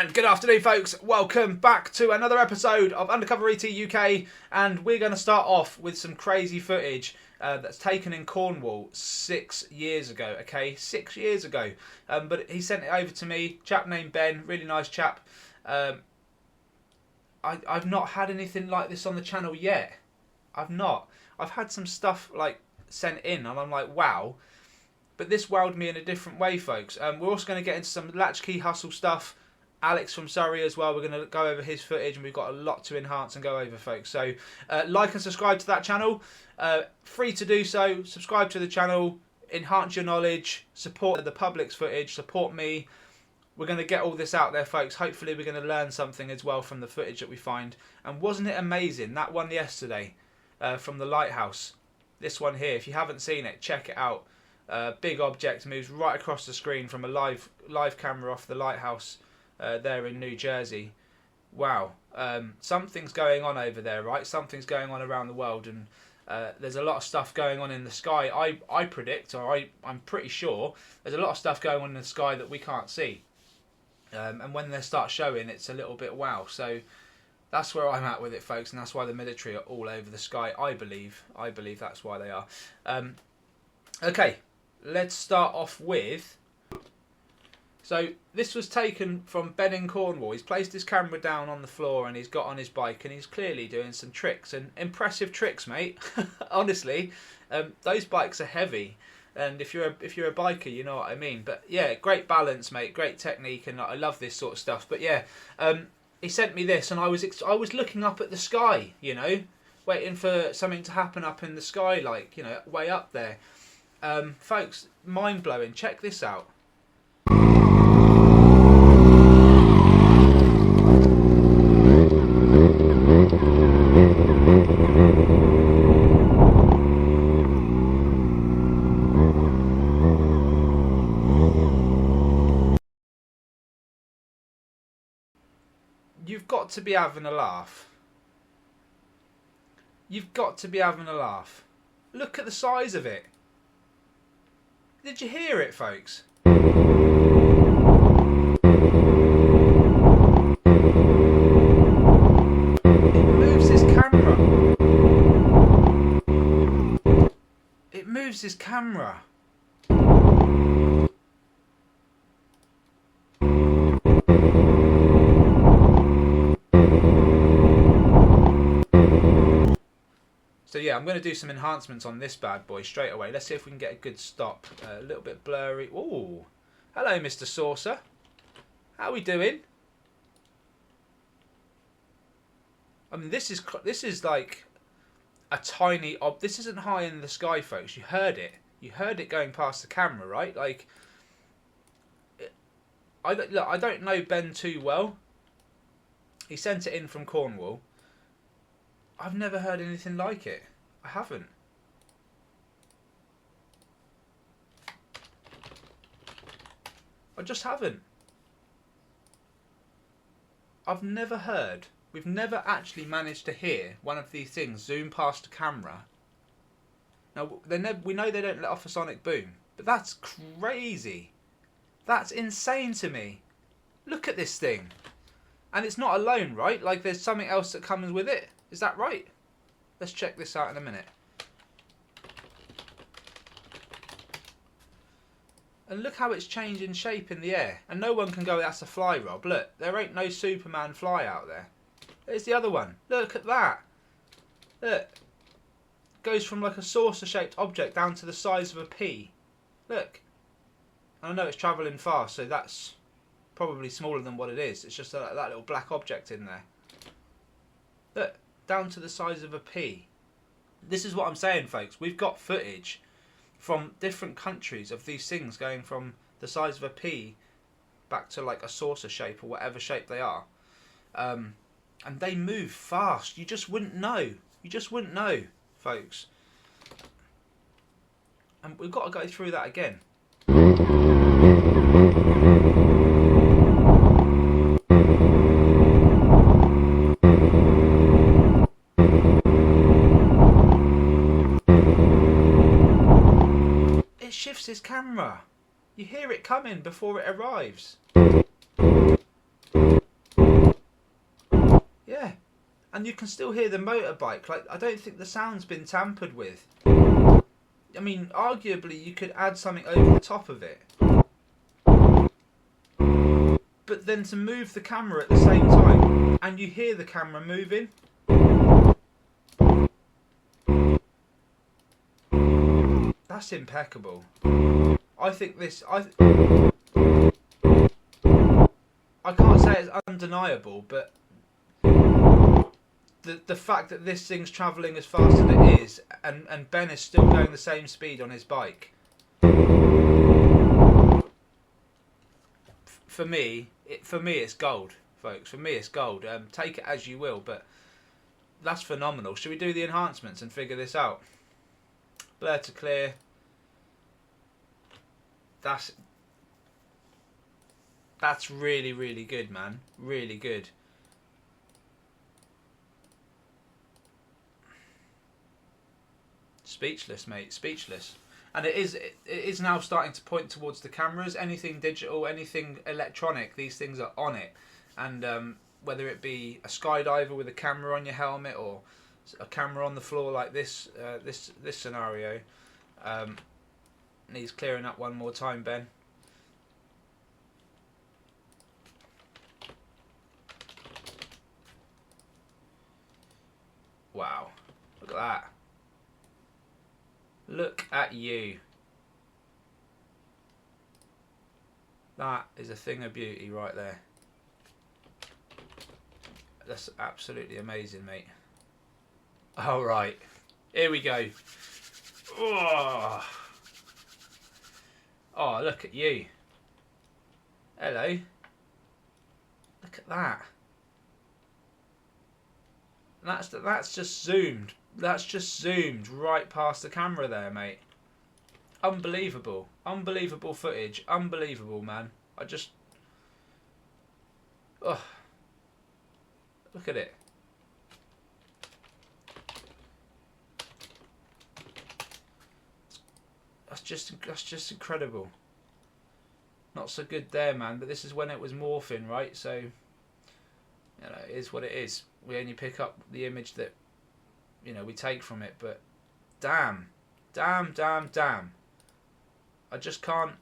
And good afternoon, folks. Welcome back to another episode of Undercover ET UK, and we're going to start off with some crazy footage that's taken in Cornwall 6 years ago. Okay, 6 years ago. But he sent it over to me. Chap named Ben, really nice chap. I've not had anything like this on the channel yet. I've not. I've had some stuff like sent in, and I'm like, wow. But this wowed me in a different way, folks. We're also going to get into some Latchkey Hustle stuff. Alex from Surrey as well. We're going to go over his footage, and we've got a lot to enhance and go over, folks. So like and subscribe to that channel. Free to do so. Subscribe to the channel. Enhance your knowledge. Support the public's footage. Support me. We're going to get all this out there, folks. Hopefully we're going to learn something as well from the footage that we find. And wasn't it amazing? That one yesterday from the lighthouse. This one here. If you haven't seen it, check it out. Big object moves right across the screen from a live camera off the lighthouse there in New Jersey. Wow. Something's going on over there, right? Something's going on around the world, and there's a lot of stuff going on in the sky. I predict, or I'm pretty sure, there's a lot of stuff going on in the sky that we can't see. And when they start showing, it's a little bit wow. So that's where I'm at with it, folks, and that's why the military are all over the sky. I believe that's why they are. Okay, let's start off with... So this was taken from Ben in Cornwall. He's placed his camera down on the floor and he's got on his bike and he's clearly doing some tricks, and impressive tricks, mate. Honestly, those bikes are heavy, and if you're a biker, you know what I mean. But yeah, great balance, mate. Great technique, and I love this sort of stuff. But yeah, he sent me this, and I was looking up at the sky, you know, waiting for something to happen up in the sky, like, you know, way up there. Folks, mind blowing. Check this out. You've got to be having a laugh. You've got to be having a laugh. Look at the size of it. Did you hear it, folks? It moves his camera. It moves his camera. So yeah, I'm going to do some enhancements on this bad boy straight away. Let's see if we can get a good stop. A little bit blurry. Ooh, hello, Mr. Saucer. How we doing? I mean, this is like a tiny this isn't high in the sky, folks. You heard it. You heard it going past the camera, right? Like, look, I don't know Ben too well. He sent it in from Cornwall. I've never heard anything like it. I haven't. I just haven't. I've never heard. We've never actually managed to hear one of these things zoom past a camera. Now, we know they don't let off a sonic boom, but that's crazy. That's insane to me. Look at this thing. And it's not alone, right? Like, there's something else that comes with it. Is that right? Let's check this out in a minute. And look how it's changing shape in the air. And no one can go, that's a fly, Rob. Look, there ain't no Superman fly out there. There's the other one. Look at that. Look. Goes from like a saucer-shaped object down to the size of a pea. Look. And I know it's travelling fast, so that's probably smaller than what it is. It's just that little black object in there. Look. Down to the size of a pea. This is what I'm saying, folks. We've got footage from different countries of these things going from the size of a pea back to like a saucer shape or whatever shape they are. And they move fast. You just wouldn't know. You just wouldn't know, folks. And we've got to go through that again. Shifts his camera. You hear it coming before it arrives. and you can still hear the motorbike. Like, I don't think the sound's been tampered with. I mean, arguably you could add something over the top of it, but then to move the camera at the same time, and you hear the camera moving. That's impeccable. I think this. I can't say it's undeniable, but the fact that this thing's travelling as fast as it is, and Ben is still going the same speed on his bike. For me, it's gold, folks. For me, it's gold. Take it as you will, but that's phenomenal. Should we do the enhancements and figure this out? Blur to clear. That's really, really good, man. Really good. Speechless, mate. Speechless. And it is now starting to point towards the cameras. Anything digital, anything electronic, these things are on it. And whether it be a skydiver with a camera on your helmet or a camera on the floor like this this scenario. Needs clearing up one more time, Ben. Wow. Look at that. Look at you. That is a thing of beauty right there. That's absolutely amazing, mate. All right. Here we go. Oh. Oh, look at you. Hello. Look at that. That's just zoomed. That's just zoomed right past the camera there, mate. Unbelievable. Unbelievable footage. Unbelievable, man. I just... Oh. Look at it. That's just incredible. Not so good there, man, but this is when it was morphing, right? So, you know, it is what it is. We only pick up the image that, you know, we take from it, but damn. I just can't.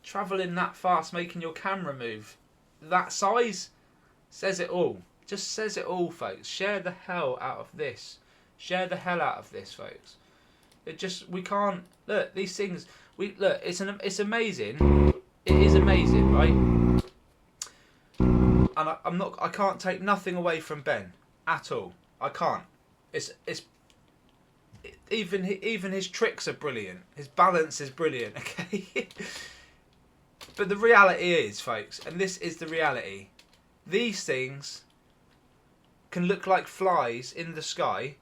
Travelling that fast, making your camera move that size, says it all. Just says it all, folks. Share the hell out of this. Share the hell out of this, folks. We can't look these things. It's amazing. It is amazing, right? And I can't take nothing away from Ben at all. I can't. Even his tricks are brilliant. His balance is brilliant. Okay. But the reality is, folks, and this is the reality. These things can look like flies in the sky,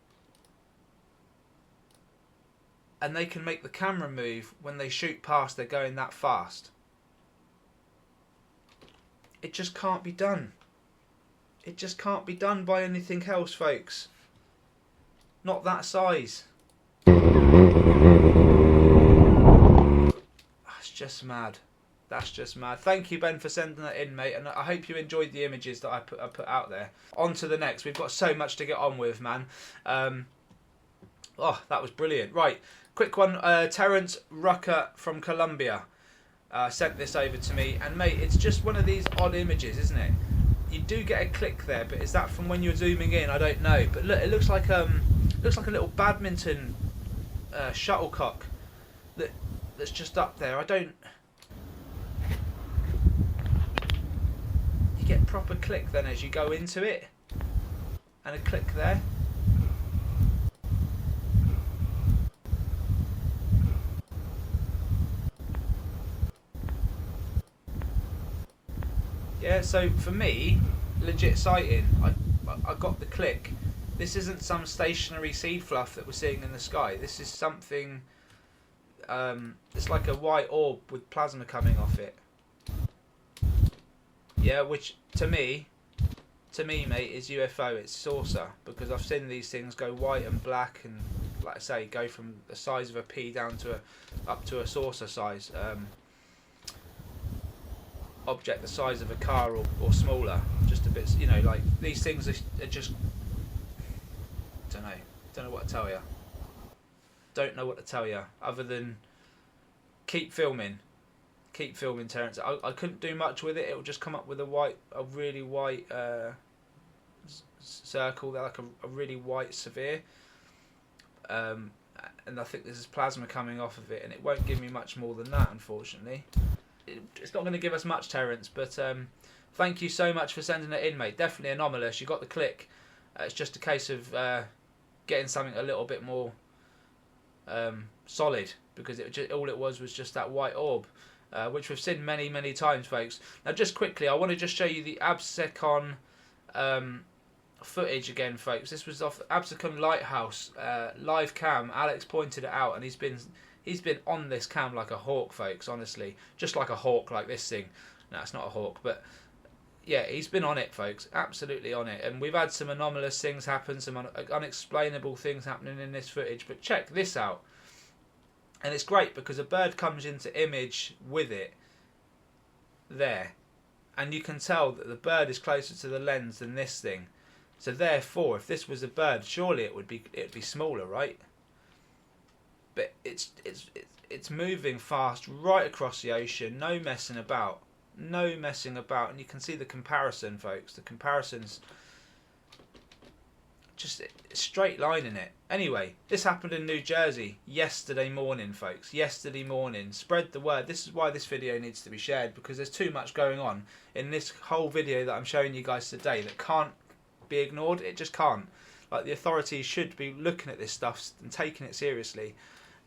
and they can make the camera move when they shoot past. They're going that fast. It just can't be done. It just can't be done by anything else, folks. Not that size. That's just mad. That's just mad. Thank you, Ben, for sending that in, mate. And I hope you enjoyed the images that I put out there. On to the next. We've got so much to get on with, man. Oh, that was brilliant. Right, quick one. Terence Rucker from Colombia sent this over to me. And, mate, it's just one of these odd images, isn't it? You do get a click there, but is that from when you're zooming in? I don't know. But look, it looks like a little badminton shuttlecock that's just up there. I don't... You get proper click then as you go into it, and a click there. Yeah, so for me, legit sighting. I got the click. This isn't some stationary seed fluff that we're seeing in the sky. This is something. It's like a white orb with plasma coming off it. Yeah, which to me, mate, is UFO. It's saucer, because I've seen these things go white and black, and like I say, go from the size of a pea down to up to a saucer size. object the size of a car or smaller, just a bit, like these things are just, don't know what to tell you. Don't know what to tell you other than keep filming. Keep filming, Terence. I couldn't do much with it. It will just come up with a really white circle. They're like a really white severe. And I think this is plasma coming off of it, and it won't give me much more than that, unfortunately. It's not going to give us much, Terence, but thank you so much for sending it in, mate. Definitely anomalous. You got the click. It's just a case of getting something a little bit more solid, because all it was just that white orb, which we've seen many, many times, folks. Now, just quickly, I want to just show you the Absecon footage again, folks. This was off Absecon Lighthouse live cam. Alex pointed it out, and he's been on this cam like a hawk, folks. Honestly, just like a hawk, like this thing. No, it's not a hawk, but yeah, he's been on it, folks. Absolutely on it. And we've had some anomalous things happen, some unexplainable things happening in this footage. But check this out. And it's great because a bird comes into image with it there. And you can tell that the bird is closer to the lens than this thing. So therefore, if this was a bird, surely it'd be smaller, right? But it's moving fast right across the ocean. No messing about. No messing about. And you can see the comparison, folks. The comparison's just straight line in it. Anyway, this happened in New Jersey yesterday morning, folks. Yesterday morning. Spread the word. This is why this video needs to be shared, because there's too much going on in this whole video that I'm showing you guys today that can't be ignored. It just can't. Like, the authorities should be looking at this stuff and taking it seriously.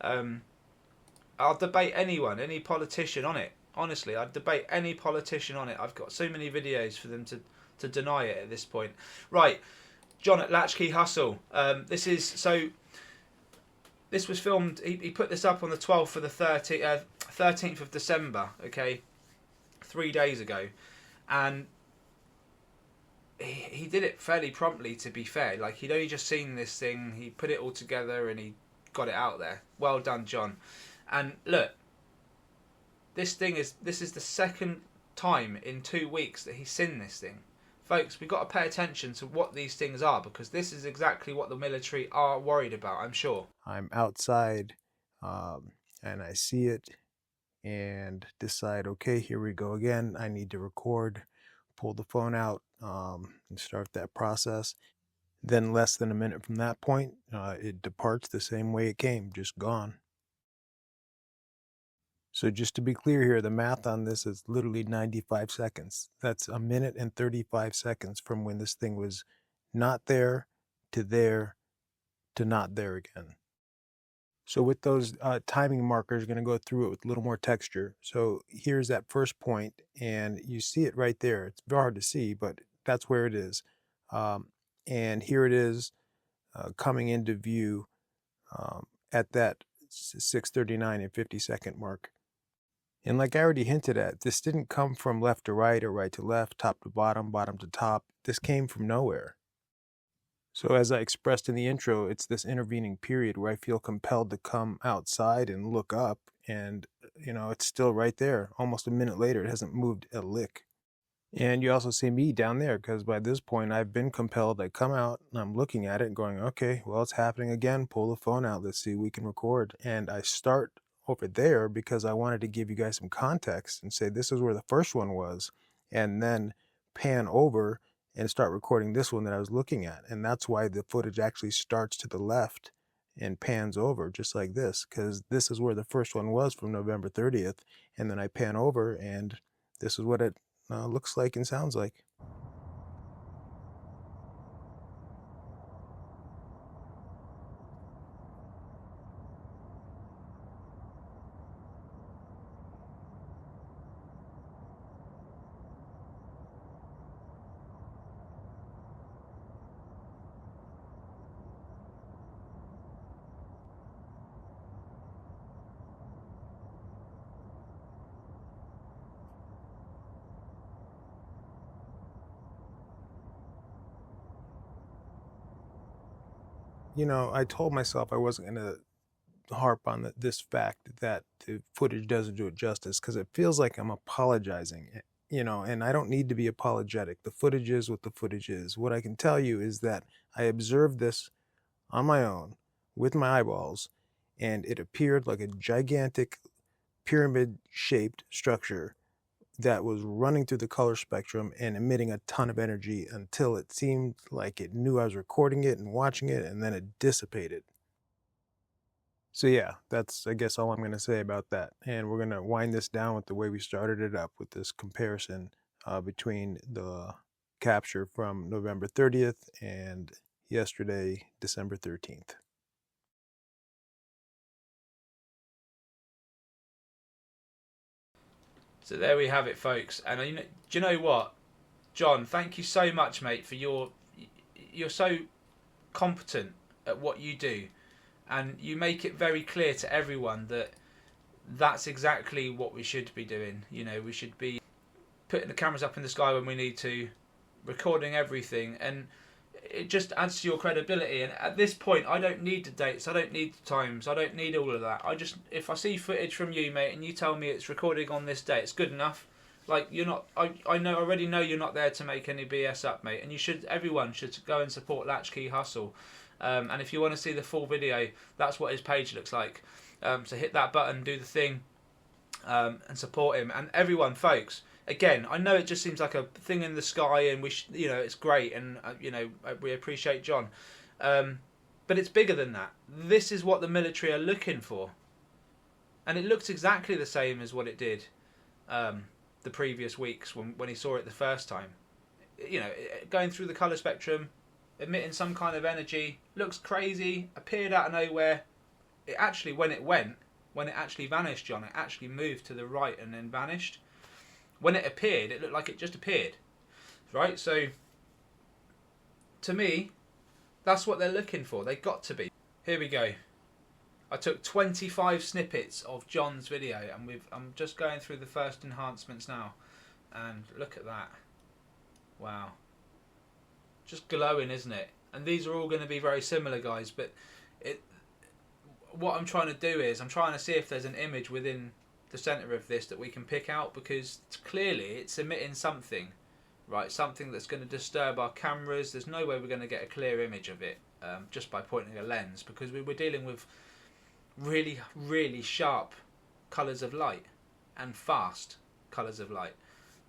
I'll debate anyone, any politician on it. Honestly, I'd debate any politician on it. I've got so many videos for them to deny it at this point. Right, John at Latchkey Hustle. This was filmed. He put this up on the 12th of the 13th of December. Okay, 3 days ago, and he did it fairly promptly. To be fair, like, he'd only just seen this thing. He put it all together and he got it out there. Well done, John. And look, this is the second time in 2 weeks that he's seen this thing. Folks, we've got to pay attention to what these things are, because this is exactly what the military are worried about, I'm sure. I'm outside and I see it and decide, okay, here we go again. I need to record, pull the phone out and start that process. Then less than a minute from that point, it departs the same way it came, just gone. So just to be clear here, the math on this is literally 95 seconds. That's a minute and 35 seconds from when this thing was not there to not there again. So with those timing markers, going to go through it with a little more texture. So here's that first point, and you see it right there. It's very hard to see, but that's where it is. And here it is coming into view at that 6:39 and 50-second mark. And like I already hinted at, this didn't come from left to right or right to left, top to bottom, bottom to top. This came from nowhere. So as I expressed in the intro, it's this intervening period where I feel compelled to come outside and look up, and it's still right there. Almost a minute later, it hasn't moved a lick. And you also see me down there, because by this point I've been compelled. I come out and I'm looking at it and going, okay, well, it's happening again. Pull the phone out. Let's see if we can record. And I start over there because I wanted to give you guys some context and say this is where the first one was, and then pan over and start recording this one that I was looking at. And that's why the footage actually starts to the left and pans over just like this, because this is where the first one was from November 30th. And then I pan over and this is what it looks like and sounds like. I told myself I wasn't going to harp on this fact that the footage doesn't do it justice, because it feels like I'm apologizing. and I don't need to be apologetic. The footage is what the footage is. What I can tell you is that I observed this on my own with my eyeballs, and it appeared like a gigantic pyramid-shaped structure that was running through the color spectrum and emitting a ton of energy until it seemed like it knew I was recording it and watching it, and then it dissipated. So yeah, that's, I guess, all I'm going to say about that. And we're going to wind this down with the way we started it up, with this comparison between the capture from November 30th and yesterday, December 13th. So there we have it, folks. And do you know what, John? Thank you so much, mate, for you're so competent at what you do, and you make it very clear to everyone that that's exactly what we should be doing. We should be putting the cameras up in the sky when we need to, recording everything, and it just adds to your credibility. And at this point, I don't need the dates, I don't need the times, I don't need all of that. If I see footage from you, mate, and you tell me it's recording on this day, it's good enough. Like, you're not, I already know you're not there to make any BS up, mate. And everyone should go and support Latchkey Hustle. And if you want to see the full video, that's what his page looks like. So hit that button, do the thing, and support him. And everyone, folks, again, I know it just seems like a thing in the sky, and it's great, and we appreciate John, but it's bigger than that. This is what the military are looking for, and it looks exactly the same as what it did the previous weeks when he saw it the first time. Going through the colour spectrum, emitting some kind of energy, looks crazy, appeared out of nowhere. It actually, when it actually vanished, John, it actually moved to the right and then vanished. When it appeared, it looked like it just appeared, right? So, to me, that's what they're looking for. They got to be. Here we go. I took 25 snippets of John's video, and I'm just going through the first enhancements now, and look at that. Wow. Just glowing, isn't it? And these are all going to be very similar, guys, but what I'm trying to do is I'm trying to see if there's an image within the centre of this that we can pick out, because clearly it's emitting something, right? Something that's going to disturb our cameras. There's no way we're going to get a clear image of it just by pointing a lens, because we're dealing with really, really sharp colours of light and fast colours of light.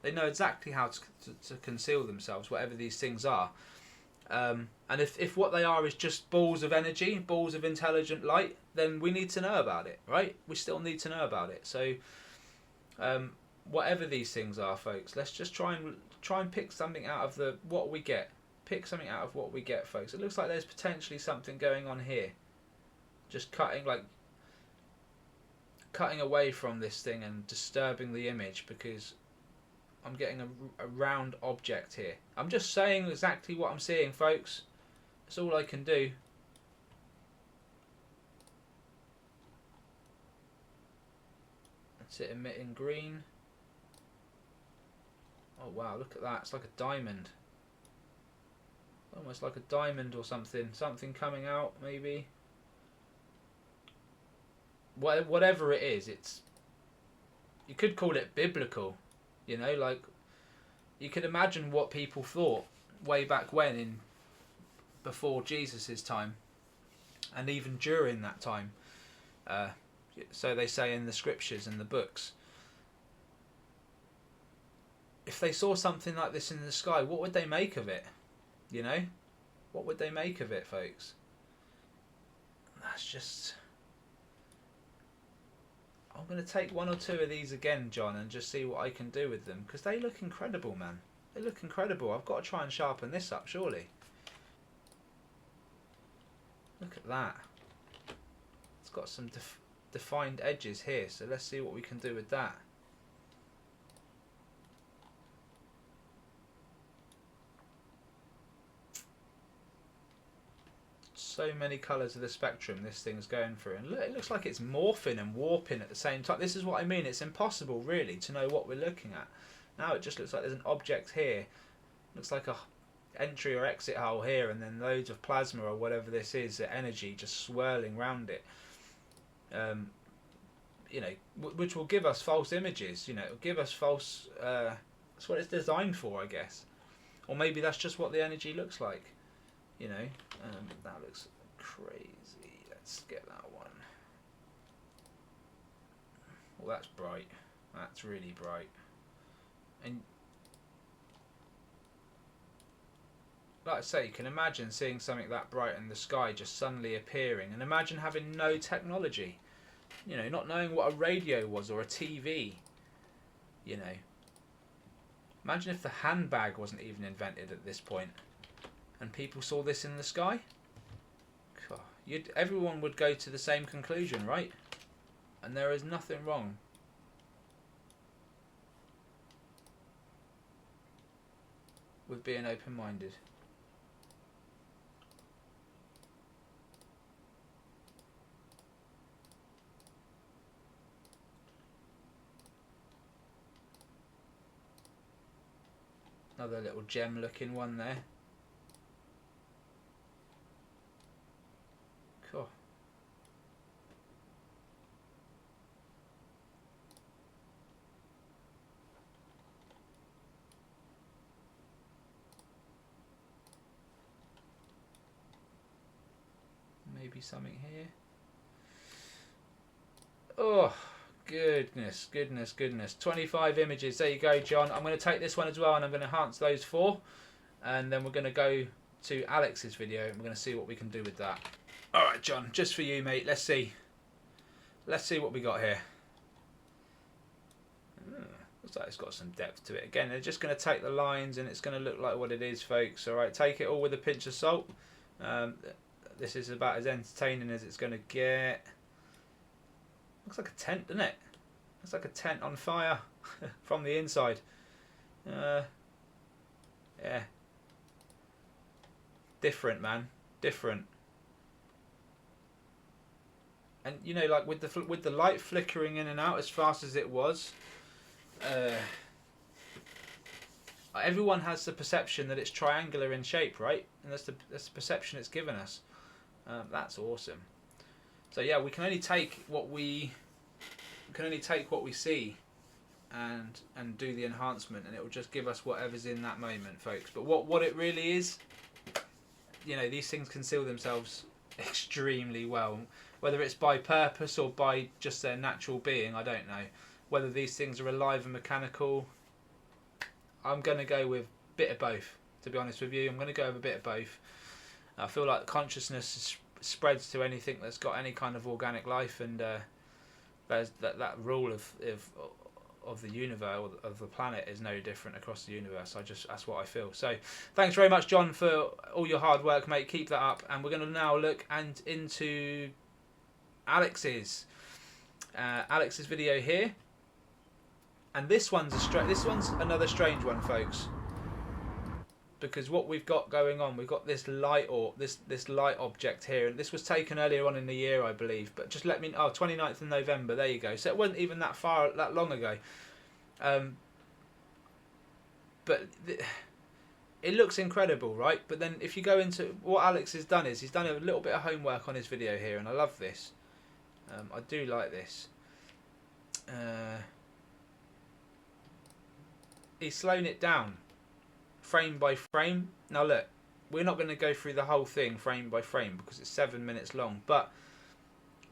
They know exactly how to conceal themselves, whatever these things are. And if what they are is just balls of energy, balls of intelligent light, then we need to know about it, right? We still need to know about it. So, whatever these things are, folks, let's just try and pick something out of what we get. Pick something out of what we get, folks. It looks like there's potentially something going on here. Just cutting away from this thing and disturbing the image, because I'm getting a round object here. I'm just saying exactly what I'm seeing, folks. That's all I can do. That's it, emitting green. Oh wow, look at that. It's like a diamond. Almost like a diamond or something. Something coming out, maybe. Whatever it is, you could call it biblical. Like, you could imagine what people thought way back when, before Jesus' time, and even during that time. So they say in the scriptures and the books. If they saw something like this in the sky, what would they make of it? What would they make of it, folks? That's just... I'm going to take one or two of these again, John, and just see what I can do with them, because they look incredible, man. They look incredible. I've got to try and sharpen this up, surely. Look at that. It's got some defined edges here, so let's see what we can do with that. So many colours of the spectrum this thing's going through, and look, it looks like it's morphing and warping at the same time. This is what I mean. It's impossible, really, to know what we're looking at. Now it just looks like there's an object here. Looks like a entry or exit hole here, and then loads of plasma or whatever this is, the energy just swirling around it. Which will give us false images. It'll give us false That's what it's designed for, I guess. Or maybe that's just what the energy looks like. You know, that looks crazy. Let's get that one. Well, that's bright. That's really bright. And like I say, you can imagine seeing something that bright in the sky just suddenly appearing, and imagine having no technology. You know, not knowing what a radio was or a TV. You know, imagine if the handbag wasn't even invented at this point, and people saw this in the sky. God, everyone would go to the same conclusion, right? And there is nothing wrong with being open-minded. Another little gem looking one there. Cool. Maybe something here. Oh, goodness, goodness, goodness. 25 images. There you go, John. I'm going to take this one as well, and I'm going to enhance those 4. And then we're going to go to Alex's video, and we're going to see what we can do with that. All right, John, just for you, mate. Let's see. Let's see what we got here. Looks like it's got some depth to it. Again, they're just going to take the lines, and it's going to look like what it is, folks. All right, take it all with a pinch of salt. This is about as entertaining as it's going to get. Looks like a tent, doesn't it? Looks like a tent on fire from the inside. Yeah. Different, man. Different. And you know, like with the light flickering in and out as fast as it was, everyone has the perception that it's triangular in shape, right? And that's the perception it's given us. That's awesome. So yeah, we can only take what we see, and do the enhancement, and it will just give us whatever's in that moment, folks. But what it really is, you know, these things conceal themselves extremely well. Whether it's by purpose or by just their natural being, I don't know. Whether these things are alive and mechanical, I'm going to go with a bit of both, to be honest with you. I'm going to go with a bit of both. I feel like consciousness spreads to anything that's got any kind of organic life, and there's that rule of the universe, or of the planet, is no different across the universe. That's what I feel. So thanks very much, John, for all your hard work, mate. Keep that up. And we're going to now look into Alex's video here. And this one's another strange one, folks. Because what we've got going on, we've got this light, or this light object here, and this was taken earlier on in the year, I believe. But just let me, 29th of November. There you go. So it wasn't even that long ago. But it looks incredible, right? But then if you go into what Alex has done, is he's done a little bit of homework on his video here, and I love this. I do like this. He's slowing it down, frame by frame. Now look, we're not going to go through the whole thing frame by frame because it's 7 minutes long, but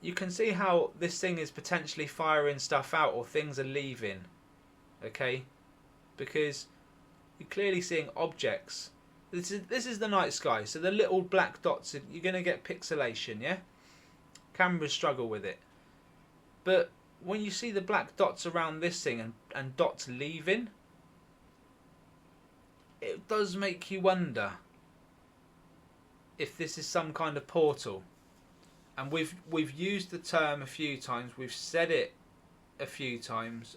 you can see how this thing is potentially firing stuff out, or things are leaving, okay? Because you're clearly seeing objects. This is the night sky, so the little black dots, you're going to get pixelation, yeah? Cameras struggle with it. But when you see the black dots around this thing, and dots leaving, it does make you wonder if this is some kind of portal. And we've used the term a few times. We've said it a few times.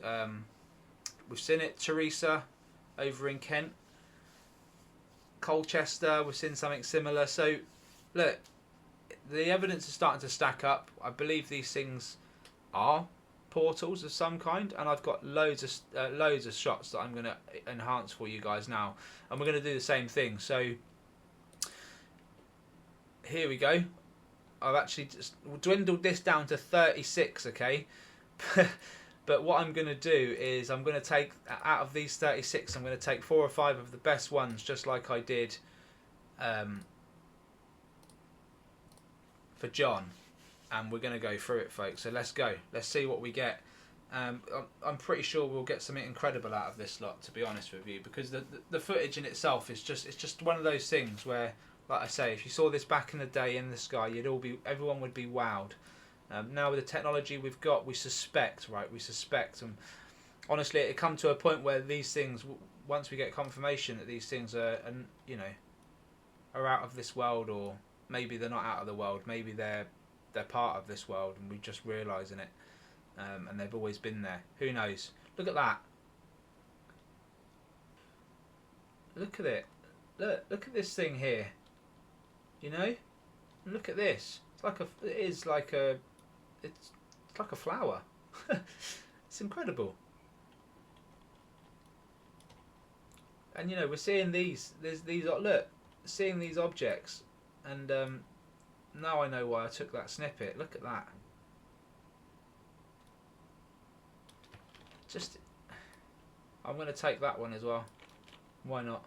We've seen it, Teresa, over in Kent. Colchester, we've seen something similar. So, look, the evidence is starting to stack up. I believe these things are portals of some kind, and I've got loads of shots that I'm going to enhance for you guys now, and we're going to do the same thing. So here we go. I've actually just dwindled this down to 36, okay? But what I'm going to do is I'm going to take, out of these 36, I'm going to take 4 or 5 of the best ones, just like I did for John. And we're going to go through it, folks. So let's go. Let's see what we get. I'm pretty sure we'll get something incredible out of this lot, to be honest with you, because the footage in itself is just one of those things where, like I say, if you saw this back in the day in the sky, everyone would be wowed. Now with the technology we've got, we suspect, and honestly, it come to a point where these things, once we get confirmation that these things are out of this world, or maybe they're not out of the world, maybe they're part of this world, and we're just realising it, and they've always been there. Who knows? Look at that. Look at it. Look at this thing here. You know, look at this. It's like a flower. It's incredible. And we're seeing seeing these objects, and now I know why I took that snippet. Look at that. I'm going to take that one as well. Why not?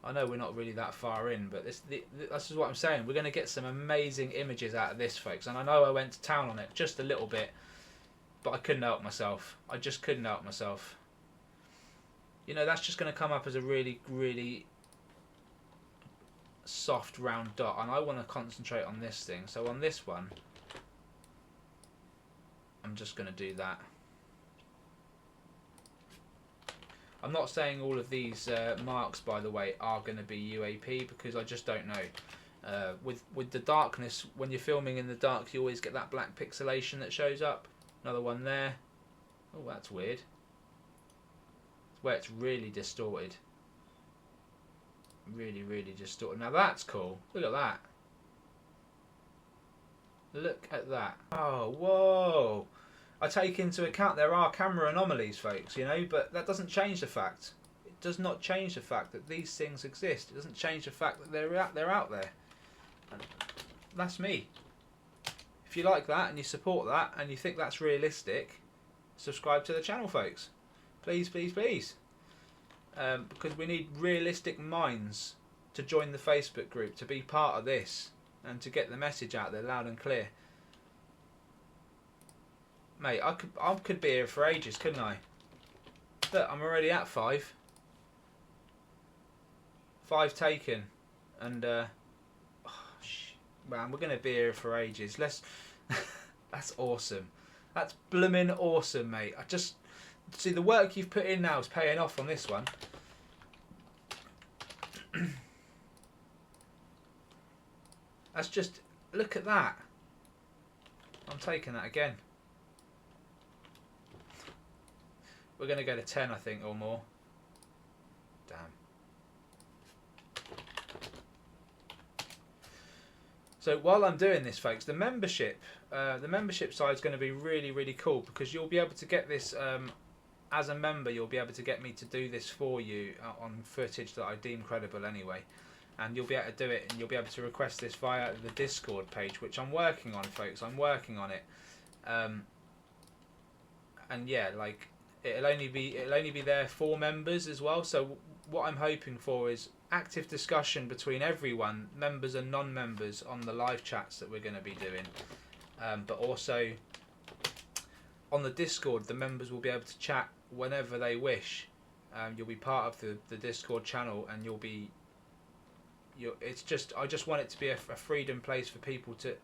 I know we're not really that far in, but this is what I'm saying. We're going to get some amazing images out of this, folks. And I know I went to town on it just a little bit, but I couldn't help myself. I just couldn't help myself. That's just going to come up as a really, really soft round dot, and I want to concentrate on this thing. So on this one, I'm just going to do that. I'm not saying all of these marks, by the way, are going to be UAP, because I just don't know. With the darkness, when you're filming in the dark, you always get that black pixelation that shows up. Another one there. Oh, that's weird. It's where it's really distorted. Really, really distorted. Now that's cool. Look at that. Look at that. Oh, whoa. I take into account there are camera anomalies, folks, but that doesn't change the fact. It does not change the fact that these things exist. It doesn't change the fact that they're out there. And that's me. If you like that and you support that and you think that's realistic, subscribe to the channel, folks. Please, please, please. Because we need realistic minds to join the Facebook group, to be part of this, and to get the message out there loud and clear. Mate, I could be here for ages, couldn't I? Look, I'm already at 5. 5 taken, and man, we're gonna be here for ages. That's awesome. That's blooming awesome, mate. I just see the work you've put in now is paying off on this one. That's just, look at that. I'm taking that again. We're going to go to 10, I think, or more. Damn. So while I'm doing this, folks, the membership side is going to be really, really cool, because you'll be able to get this as a member. You'll be able to get me to do this for you on footage that I deem credible anyway. And you'll be able to do it, and you'll be able to request this via the Discord page, which I'm working on, folks. I'm working on it. And yeah, like, it'll only be there for members as well. So what I'm hoping for is active discussion between everyone, members and non-members, on the live chats that we're going to be doing. But also on the Discord, the members will be able to chat whenever they wish. You'll be part of the Discord channel, and I just want it to be a freedom place for people to,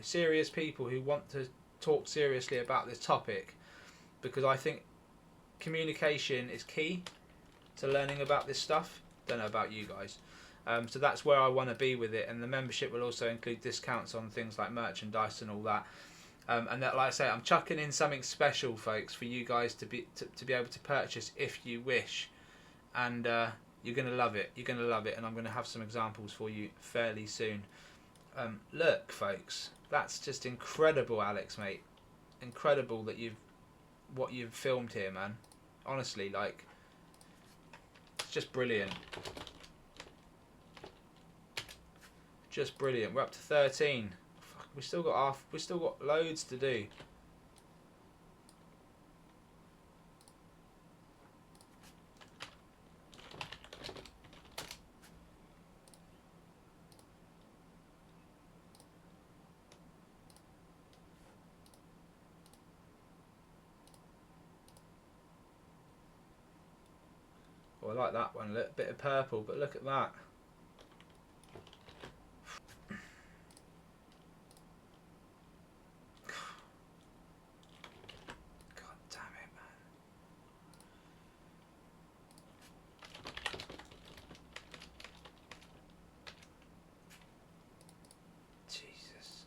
serious people who want to talk seriously about this topic, because I think communication is key to learning about this stuff. Don't know about you guys. So that's where I want to be with it, and the membership will also include discounts on things like merchandise and all that. And that, like I say, I'm chucking in something special, folks, for you guys to be able to purchase if you wish, and you're gonna love it. You're gonna love it, and I'm gonna have some examples for you fairly soon. Look, folks, that's just incredible, Alex, mate. Incredible that what you've filmed here, man. Honestly, like, it's just brilliant. Just brilliant. We're up to 13. We still got loads to do. Oh, I like that one. A little bit of purple, but look at that. God damn it, man. Jesus.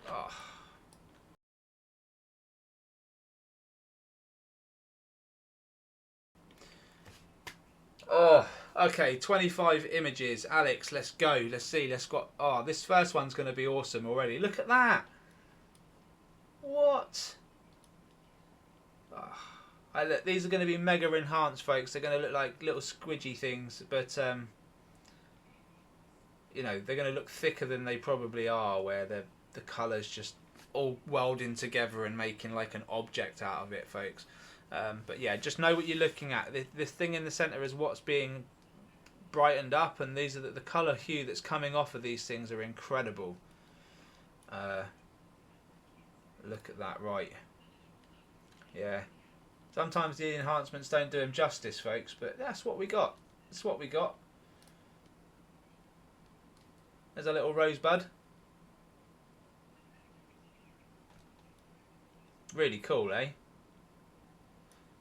Oh. Oh, okay, 25 images. Alex, let's go. Let's see. Let's go. Oh, this first one's going to be awesome already. Look at that. What? Oh, look, these are going to be mega enhanced, folks. They're going to look like little squidgy things, but you know, they're going to look thicker than they probably are, where the colours just all welding together and making like an object out of it, folks. But yeah, just know what you're looking at. This thing in the centre is what's being brightened up, and these are the colour hue that's coming off of these things are incredible. Look at that, right? Yeah. Sometimes the enhancements don't do them justice, folks, but that's what we got. That's what we got. There's a little rosebud. Really cool, eh?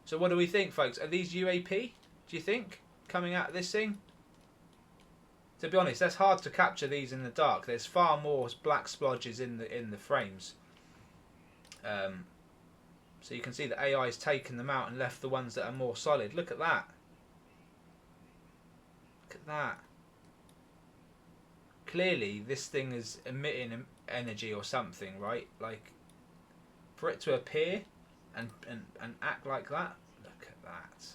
So what do we think, folks? Are these UAP, do you think, coming out of this thing? To be honest, that's hard to capture these in the dark. There's far more black splodges in the frames. So you can see the AI's taken them out and left the ones that are more solid. Look at that. Look at that. Clearly, this thing is emitting energy or something, right? Like, for it to appear and act like that. Look at that.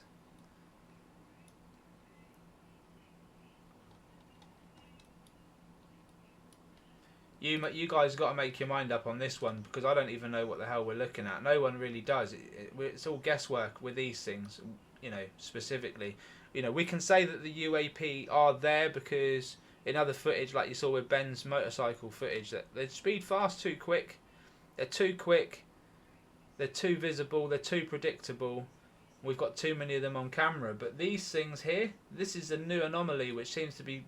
You guys got to make your mind up on this one, because I don't even know what the hell we're looking at. No one really does. It's all guesswork with these things, you know, specifically. You know, we can say that the UAP are there because in other footage, like you saw with Ben's motorcycle footage, that they speed fast too quick. They're too quick. They're too visible. They're too predictable. We've got too many of them on camera. But these things here, this is a new anomaly which seems to be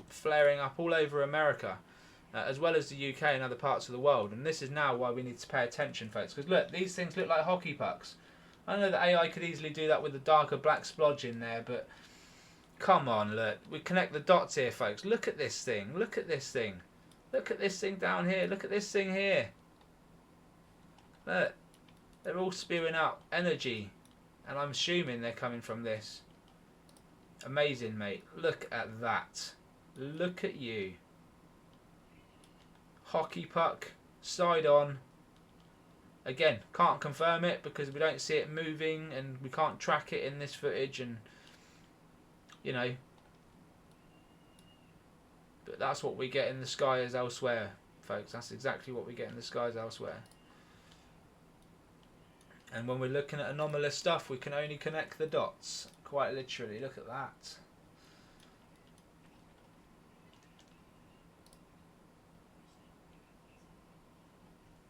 flaring up all over America, as well as the UK and other parts of the world. And this is now why we need to pay attention, folks. Because look, these things look like hockey pucks. I know that AI could easily do that with a darker black splodge in there, but come on, look. We connect the dots here, folks. Look at this thing. Look at this thing. Look at this thing down here. Look at this thing here. Look. They're all spewing out energy. And I'm assuming they're coming from this. Amazing, mate. Look at that. Look at you. Hockey puck. Side on. Again, can't confirm it because we don't see it moving and we can't track it in this footage, and you know, but that's what we get in the skies elsewhere, folks. That's exactly what we get in the skies elsewhere. And when we're looking at anomalous stuff, we can only connect the dots, quite literally. Look at that.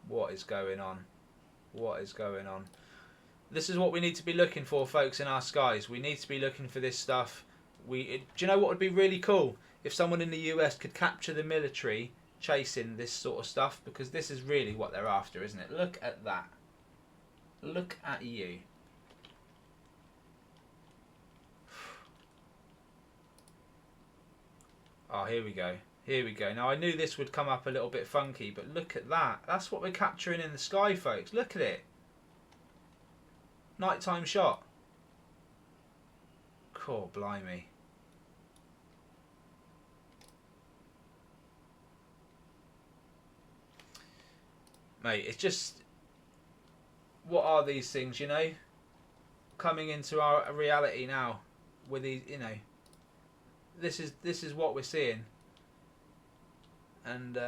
What is going on? What is going on? This is what we need to be looking for, folks, in our skies. We need to be looking for this stuff. Do you know what would be really cool? If someone in the US could capture the military chasing this sort of stuff, because this is really what they're after, isn't it? Look at that. Look at you. Oh, here we go. Here we go. Now, I knew this would come up a little bit funky, but look at that. That's what we're capturing in the sky, folks. Look at it. Nighttime shot. Cool, blimey. Mate, it's just... What are these things, you know? Coming into our reality now. With these, you know... This is what we're seeing. And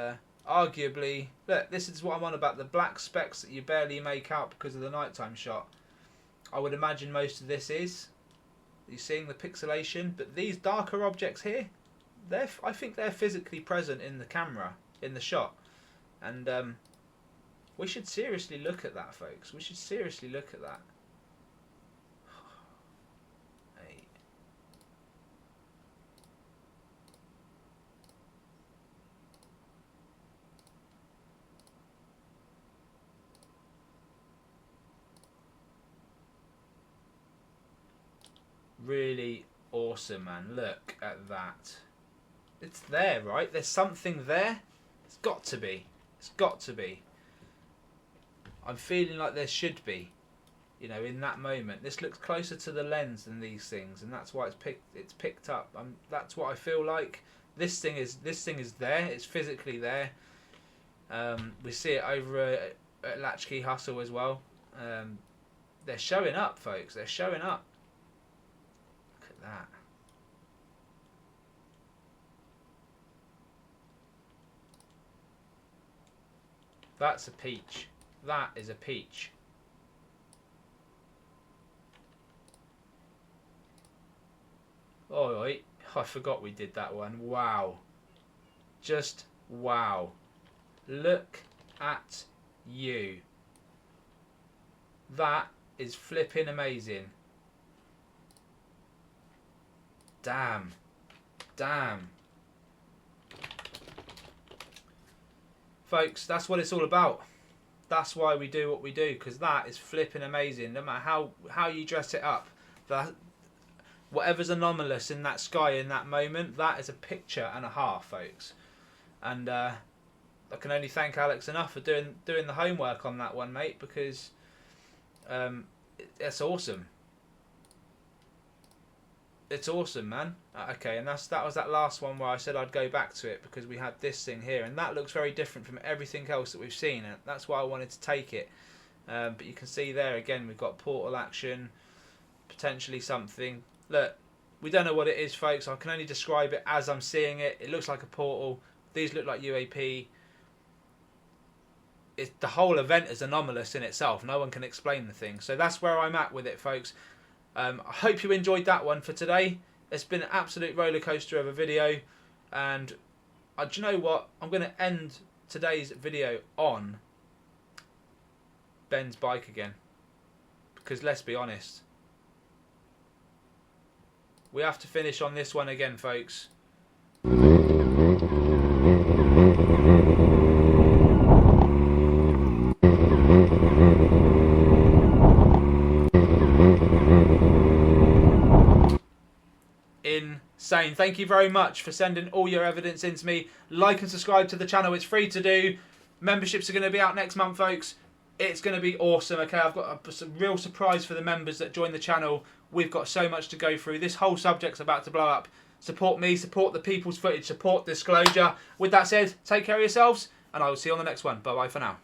arguably, look, this is what I'm on about, the black specks that you barely make out because of the nighttime shot. I would imagine most of this is. You're seeing the pixelation, but these darker objects here, I think they're physically present in the camera, in the shot. And we should seriously look at that, folks. We should seriously look at that. Hey. Really awesome, man. Look at that. It's there, right? There's something there. It's got to be. It's got to be. I'm feeling like there should be, you know, in that moment. This looks closer to the lens than these things, and that's why it's picked up. That's what I feel like. This thing is there. It's physically there. We see it over at Latchkey Hustle as well. They're showing up, folks. They're showing up. Look at that. That's a peach. That is a peach. Oh, I forgot we did that one. Wow. Just wow. Look at you. That is flipping amazing. Damn. Damn. Folks, that's what it's all about. That's why we do what we do, because that is flipping amazing. No matter how you dress it up, that whatever's anomalous in that sky in that moment, that is a picture and a half, folks. And I can only thank Alex enough for doing the homework on that one, mate, because it's awesome. It's awesome, man. Okay, and that was that last one where I said I'd go back to it because we had this thing here, and that looks very different from everything else that we've seen, and that's why I wanted to take it. But you can see there again, we've got portal action, potentially something. Look, we don't know what it is, folks. I can only describe it as I'm seeing it. It looks like a portal. These look like UAP. The whole event is anomalous in itself. No one can explain the thing. So that's where I'm at with it, folks. I hope you enjoyed that one for today. It's been an absolute roller coaster of a video, and do you know what? I'm going to end today's video on Ben's bike again, because let's be honest, we have to finish on this one again, folks. Insane. Thank you very much for sending all your evidence in to me. Like and subscribe to the channel. It's free to do. Memberships are going to be out next month, folks. It's going to be awesome. Okay, I've got a real surprise for the members that join the channel. We've got so much to go through. This whole subject's about to blow up. Support me, support the people's footage, support disclosure. With that said, take care of yourselves, and I will see you on the next one. Bye bye for now.